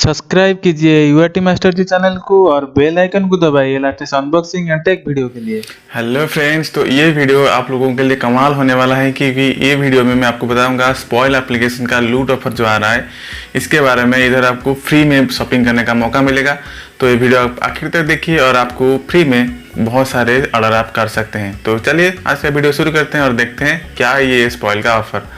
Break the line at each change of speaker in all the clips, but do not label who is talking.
Subscribe कीजिए UIT master जी channel को और बेल आइकन को दबाइए latest unboxing and take video के लिए।
हेलो फ्रेंड्स, तो ये वीडियो आप लोगों के लिए कमाल होने वाला है क्योंकि ये वीडियो में मैं आपको बताऊंगा स्पॉइल एप्लीकेशन का लूट ऑफर जो आ रहा है इसके बारे में। इधर आपको फ्री में शॉपिंग करने का मौका मिलेगा, तो ये वीडियो आप आखिर तक देखिए और आपको फ्री में बहुत सारे ऑर्डर आप कर सकते हैं। तो चलिए आज का वीडियो शुरू करते हैं और देखते हैं क्या है ये स्पॉइल का ऑफर।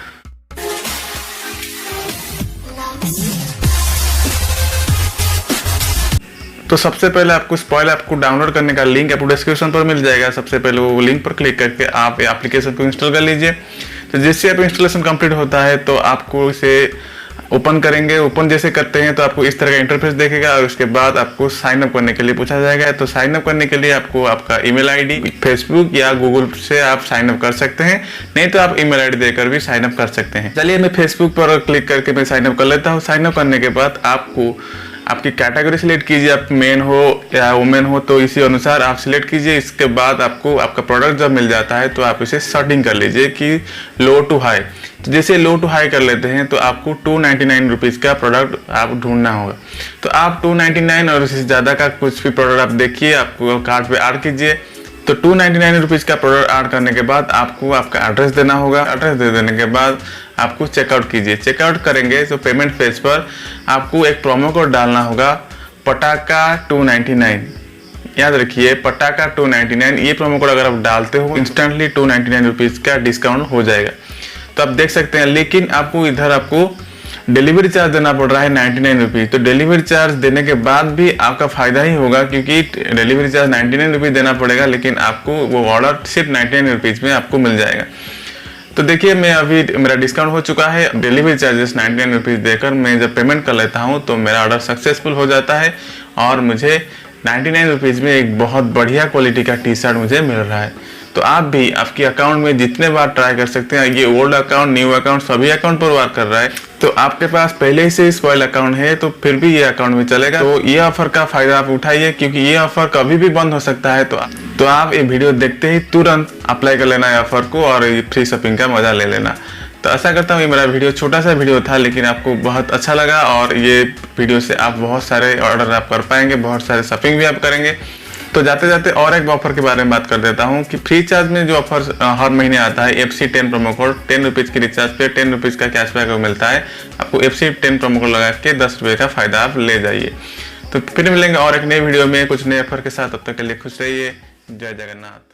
तो सबसे पहले आपको स्पॉइल ऐप को डाउनलोड करने का लिंक आपको डिस्क्रिप्शन पर मिल जाएगा। सबसे पहले वो लिंक पर क्लिक करके आप एप्लीकेशन को इंस्टॉल कर लीजिए। तो जैसे आप इंस्टॉलेशन कंप्लीट होता है तो आपको इसे ओपन करेंगे। ओपन जैसे करते हैं तो आपको इस तरह का इंटरफेस देखेगा और उसके बाद आपको साइन अप करने के लिए पूछा जाएगा। तो साइन अप करने के लिए आपको आपका ईमेल आईडी फेसबुक या गूगल से आप साइन अप कर सकते हैं, नहीं तो आप ईमेल आईडी देकर भी साइन अप कर सकते हैं। चलिए मैं फेसबुक पर क्लिक करके मैं साइन अप कर लेता हूँ। साइन अप करने के बाद आपको आपकी कैटेगरी सिलेक्ट कीजिए, आप मेन हो या वुमेन हो तो इसी अनुसार आप सिलेक्ट कीजिए। इसके बाद आपको आपका प्रोडक्ट जब मिल जाता है तो आप इसे सेटिंग कर लीजिए कि लो टू हाई। तो जैसे लो टू हाई कर लेते हैं तो आपको 299 रुपीज़ का प्रोडक्ट आप ढूंढना होगा। तो आप 299 और उससे ज़्यादा का कुछ भी प्रोडक्ट आप देखिए, आपको कार्ट पे ऐड कीजिए। तो 299 रुपीज़ का प्रोडक्ट ऐड करने के बाद आपको आपका एड्रेस देना होगा। एड्रेस दे देने के बाद आपको चेकआउट कीजिए। चेकआउट करेंगे तो पेमेंट पेज पर आपको एक प्रोमो कोड डालना होगा, पटाखा 299। याद रखिए पटाखा 299, ये प्रोमो कोड अगर आप डालते हो इंस्टेंटली 299 रुपीज़ का डिस्काउंट हो जाएगा। तो आप देख सकते हैं, लेकिन आपको इधर आपको डिलीवरी चार्ज देना पड़ रहा है 99 रुपीज़। तो डिलीवरी चार्ज देने के बाद भी आपका फ़ायदा ही होगा क्योंकि डिलीवरी चार्ज 99 रुपीज़ देना पड़ेगा, लेकिन आपको वो ऑर्डर सिर्फ 99 रुपीज़ में आपको मिल जाएगा। तो देखिए मैं अभी मेरा डिस्काउंट हो चुका है। डिलीवरी चार्जेस 99 रुपीज़ देकर मैं जब पेमेंट कर लेता हूँ तो मेरा ऑर्डर सक्सेसफुल हो जाता है और मुझे 99 रुपीज़ में एक बहुत बढ़िया क्वालिटी का टी शर्ट मुझे मिल रहा है। तो आप भी आपके अकाउंट में जितने बार ट्राई कर सकते हैं। ये ओल्ड अकाउंट, न्यू अकाउंट सभी अकाउंट पर वर्क कर रहा है। तो आपके पास पहले ही से स्पॉइल अकाउंट है तो फिर भी ये अकाउंट में चलेगा। तो ये ऑफर का फायदा आप उठाइए क्योंकि ये ऑफर कभी भी बंद हो सकता है। तो आप ये वीडियो देखते ही तुरंत अप्लाई कर लेना है ऑफर को और ये फ्री शॉपिंग का मजा ले लेना। तो आशा करता हूँ ये मेरा वीडियो छोटा सा वीडियो था लेकिन आपको बहुत अच्छा लगा और ये वीडियो से आप बहुत सारे ऑर्डर आप कर पाएंगे, बहुत सारे शॉपिंग भी आप करेंगे। तो जाते जाते और एक ऑफर के बारे में बात कर देता हूँ कि फ्री चार्ज में जो ऑफर हर महीने आता है FC10 प्रोमो कोड, 10 रुपीज़ की रिचार्ज पे 10 रुपीज़ का कैशबैक मिलता है। आपको FC10 प्रोमो कोड लगा के 10 रुपये का फायदा आप ले जाइए। तो फिर मिलेंगे और एक नई वीडियो में कुछ नए ऑफर के साथ। तब तक के लिए खुश रहिए। जय जगन्नाथ।